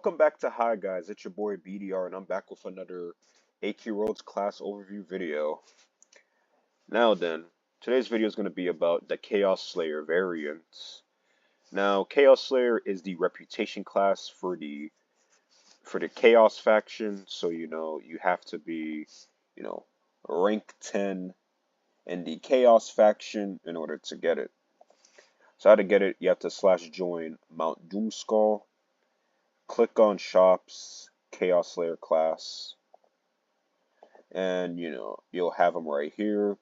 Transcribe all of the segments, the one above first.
Welcome back to Hi Guys, it's your boy BDR and I'm back with another AQ class overview video. Now then, today's video is going to be about the Chaos Slayer variant. Now, Chaos Slayer is the reputation class for the Chaos faction, so you have to be, rank 10 in the Chaos faction in order to get it. So how to get it, you have to /join Mount Doomskull. Click on shops, Chaos Slayer class, and you'll have them right here.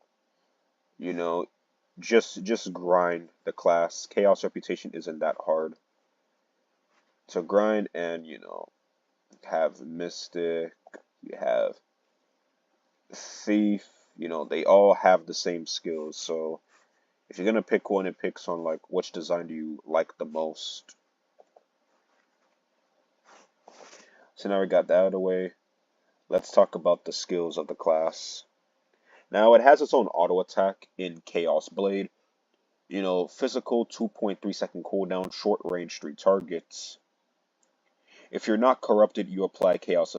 Just grind the class. Chaos reputation isn't that hard to grind, and have Mystic, you have Thief. They all have the same skills. So if you're gonna pick one, it picks on like which design do you like the most. So now we got that out of the way. Let's talk about the skills of the class. Now, it has its own auto attack in Chaos Blade. Physical 2.3 second cooldown, short range 3 targets. If you're not corrupted, you apply Chaos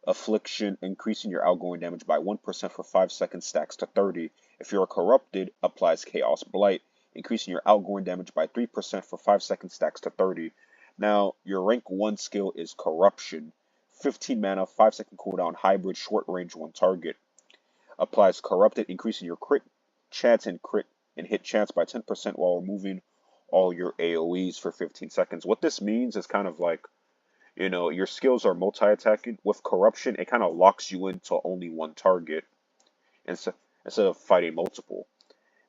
Affliction, increasing your outgoing damage by 1% for 5 seconds, stacks to 30. If you're corrupted, applies Chaos Blight, increasing your outgoing damage by 3% for 5 seconds, stacks to 30. Now, your rank 1 skill is Corruption. 15 mana, 5 second cooldown, hybrid, short range, 1 target. Applies Corrupted, increasing your crit chance and hit chance by 10% while removing all your AoEs for 15 seconds. What this means is kind of like, your skills are multi-attacking. With Corruption, it kind of locks you into only 1 target instead of fighting multiple.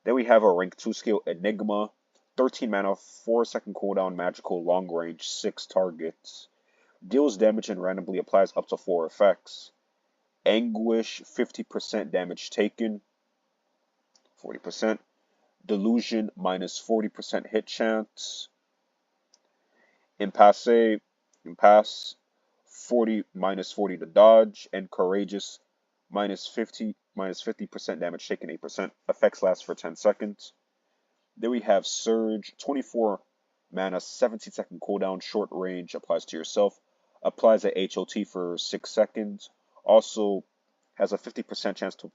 Then we have a rank 2 skill, Enigma. 13 mana, 4 second cooldown, magical, long range, 6 targets. Deals damage and randomly applies up to 4 effects. Anguish, 50% damage taken, 40%. Delusion, minus 40% hit chance. Impasse, 40, minus 40 to dodge. And Courageous, minus 50% damage taken, 8%. Effects last for 10 seconds. Then we have Surge, 24 mana, 17 second cooldown, short range, applies to yourself. Applies at HOT for 6 seconds. Also has a 50% chance to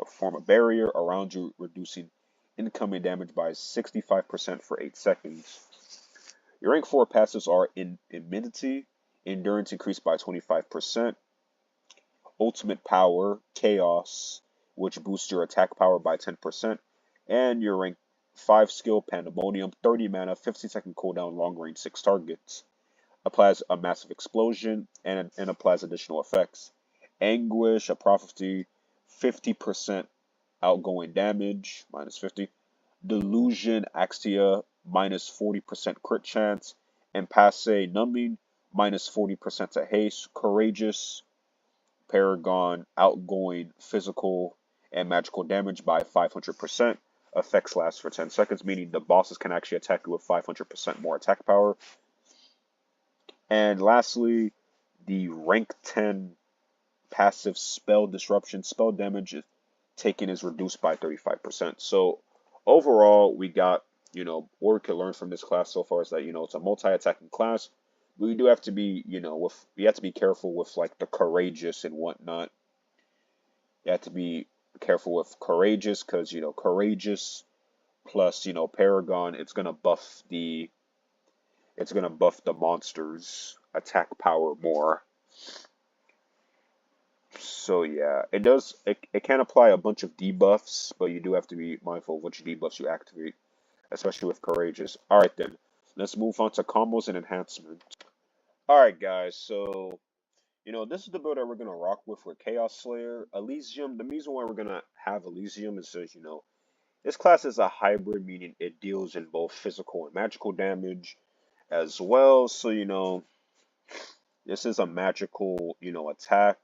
form a barrier around you, reducing incoming damage by 65% for 8 seconds. Your rank 4 passives are Immunity, Endurance increased by 25%, Ultimate Power, Chaos, which boosts your attack power by 10%, and your rank 5 skill, Pandemonium, 30 mana, 15 second cooldown, long range, 6 targets. Applies a massive explosion and applies additional effects. Anguish, a prophecy, 50% outgoing damage, minus 50. Delusion, Axtia, minus 40% crit chance. Impasse, numbing, minus 40% to haste. Courageous, Paragon, outgoing, physical, and magical damage by 500%. Effects last for 10 seconds, meaning the bosses can actually attack you with 500% more attack power. And lastly, the rank 10 passive Spell Disruption. Spell damage taken is reduced by 35%. So overall, we got, what we can learn from this class so far is that, it's a multi-attacking class. We do have to be, we have to be careful with like the Courageous and whatnot. You have to be careful with Courageous because, Courageous plus, Paragon, it's gonna buff the monster's attack power more. So yeah, it can apply a bunch of debuffs, but you do have to be mindful of which debuffs you activate, especially with Courageous. Alright then, let's move on to combos and enhancements. Alright guys, so this is the build that we're gonna rock with Chaos Slayer. Elysium, the reason why we're gonna have Elysium is because this class is a hybrid, meaning it deals in both physical and magical damage as well. So this is a magical attack.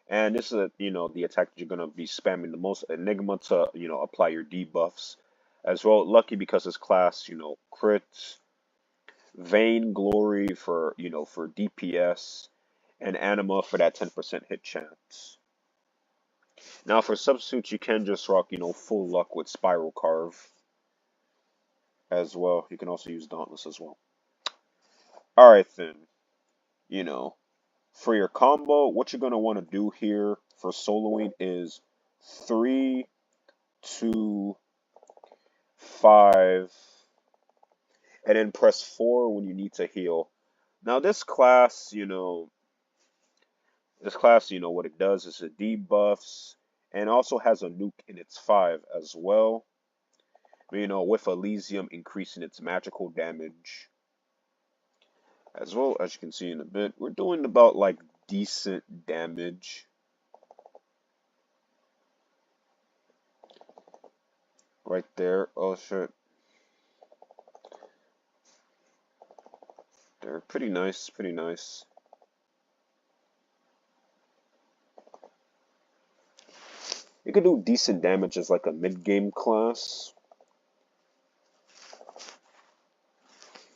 And this is the attack that you're gonna be spamming the most. Enigma to apply your debuffs as well. Lucky because this class crits. Vainglory for for DPS, and Anima for that 10% hit chance. Now for substitutes, you can just rock full luck with Spiral Carve as well. You can also use Dauntless as well. All right then. you know, for your combo, what you're gonna want to do here for soloing is 3, 2, 5, and then press 4 when you need to heal. Now this class, what it does is it debuffs and also has a nuke in its 5 as well. With Elysium increasing its magical damage. As well, as you can see in a bit, we're doing about like decent damage. Right there. Oh shit. They're pretty nice, pretty nice. You can do decent damage as like a mid-game class.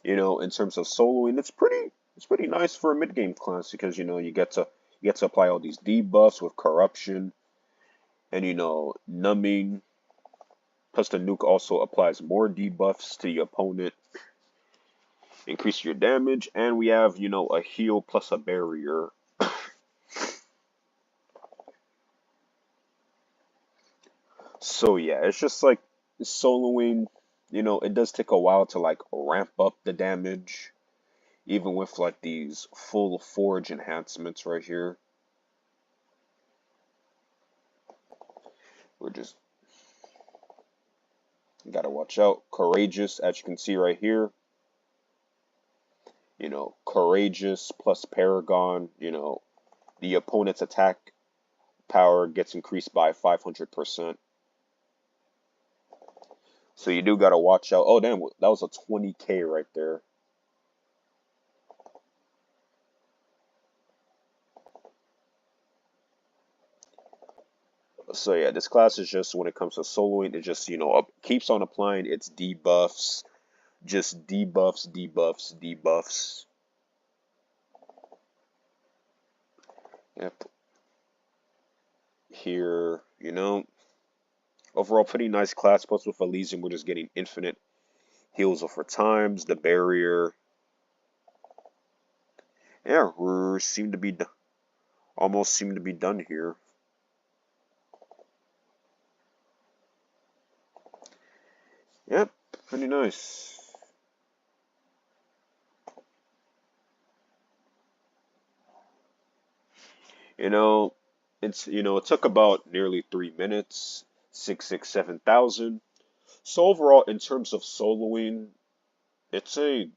In terms of soloing, it's pretty nice for a mid-game class because you get to apply all these debuffs with corruption and numbing. Plus the nuke also applies more debuffs to the opponent, increase your damage, and we have a heal plus a barrier. So yeah, it's just like soloing, it does take a while to like ramp up the damage, even with like these full forge enhancements right here. We're just gotta watch out. Courageous, as you can see right here, courageous plus Paragon, the opponent's attack power gets increased by 500%. So you do gotta watch out. Oh damn, that was a 20k right there. So yeah, this class is just when it comes to soloing, it just keeps on applying its debuffs, just debuffs, debuffs, debuffs. Yep. Here, overall pretty nice class. Plus with Elysium, we're just getting infinite heals over times. The barrier, yeah, we seem to be almost seem to be done here. Yep, pretty nice. You know, it took about nearly 3 minutes, 7,000. So overall, in terms of soloing, it's a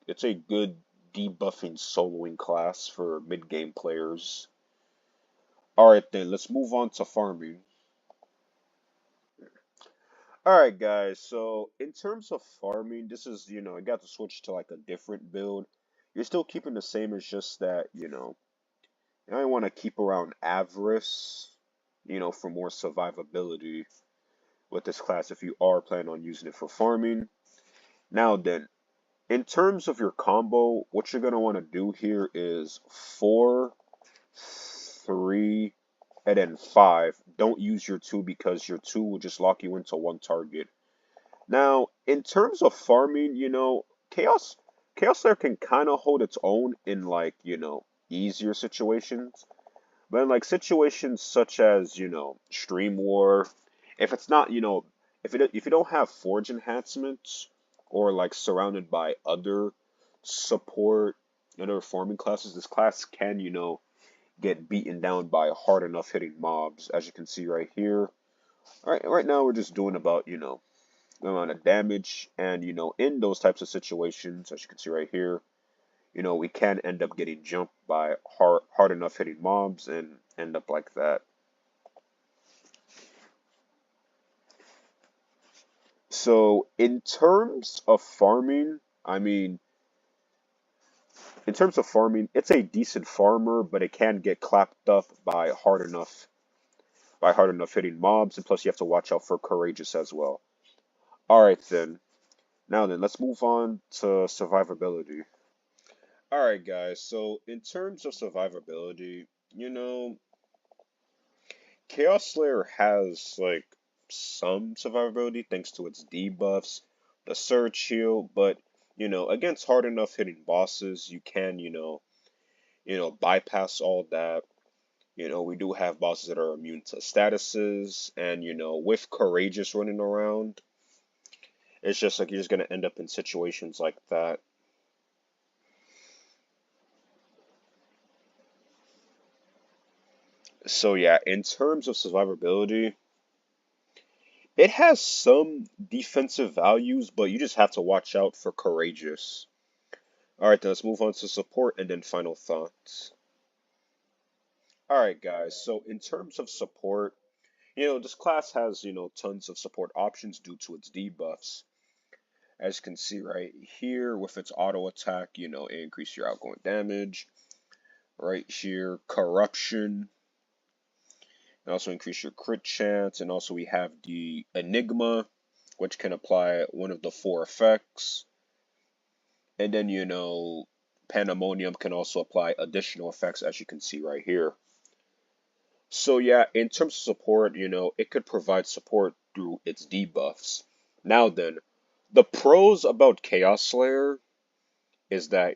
good debuffing soloing class for mid game players. All right, then let's move on to farming. All right, guys. So in terms of farming, this is I got to switch to like a different build. You're still keeping the same. It's just that I want to keep around avarice, for more survivability with this class if you are planning on using it for farming. Now then, in terms of your combo, what you're gonna want to do here is 4, 3, and then 5. Don't use your 2 because your 2 will just lock you into one target. Now, in terms of farming, Chaos Slayer can kind of hold its own in like, easier situations. But in like situations such as, Stream War, if it's not, if you don't have Forge enhancements or like surrounded by other support, other farming classes, this class can, get beaten down by hard enough hitting mobs, as you can see right here. Right now we're just doing about, the amount of damage, and in those types of situations, as you can see right here, we can end up getting jumped by hard enough hitting mobs and end up like that. So it's a decent farmer, but it can get clapped up by hard enough hitting mobs, and plus you have to watch out for courageous as well. All right then. Now then, let's move on to survivability. All right, guys. So in terms of survivability, Chaos Slayer has like some survivability thanks to its debuffs, the surge shield, but against hard enough hitting bosses, you can, bypass all that. We do have bosses that are immune to statuses, and with Courageous running around, it's just like you're just gonna end up in situations like that. So yeah, in terms of survivability, it has some defensive values, but you just have to watch out for Courageous. Alright, then let's move on to support and then final thoughts. Alright guys, so in terms of support, this class has, tons of support options due to its debuffs. As you can see right here with its auto attack, it increases your outgoing damage. Right here, corruption. And also increase your crit chance. And also we have the Enigma, which can apply one of the 4 effects. And then, Pandemonium can also apply additional effects, as you can see right here. So yeah, in terms of support, it could provide support through its debuffs. Now then, the pros about Chaos Slayer is that,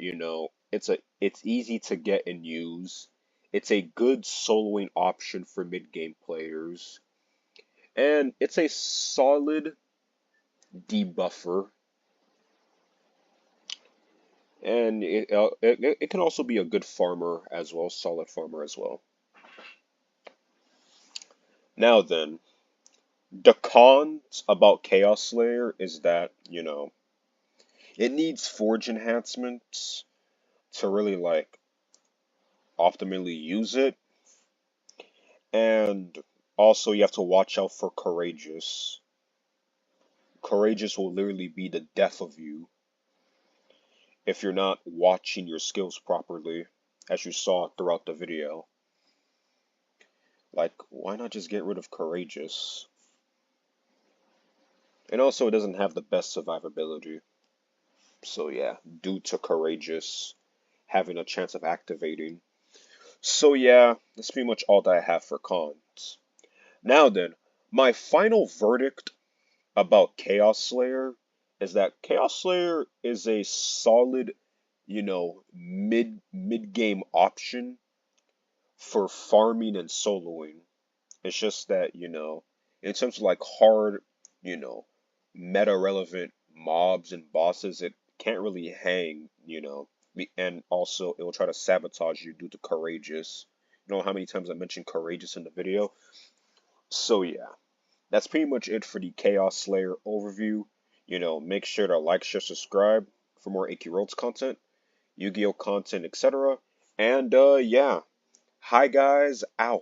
it's easy to get and use. It's a good soloing option for mid-game players. And it's a solid debuffer. And it can also be a good farmer as well, solid farmer as well. Now then, the cons about Chaos Slayer is that, it needs forge enhancements to really like optimally use it. And also you have to watch out for Courageous. Courageous will literally be the death of you if you're not watching your skills properly, as you saw throughout the video. Like, why not just get rid of Courageous? And also it doesn't have the best survivability. So yeah, due to Courageous having a chance of activating. So yeah, that's pretty much all that I have for cons. Now then, my final verdict about Chaos Slayer is that Chaos Slayer is a solid, mid game option for farming and soloing. It's just that, in terms of like hard, you know, meta relevant mobs and bosses, it can't really hang, and also it will try to sabotage you due to Courageous. You know how many times I mentioned Courageous in the video? So yeah, that's pretty much it for the Chaos Slayer overview. Make sure to like, share, subscribe for more AQ content, Yu-Gi-Oh content, etc. And yeah, hi guys, out.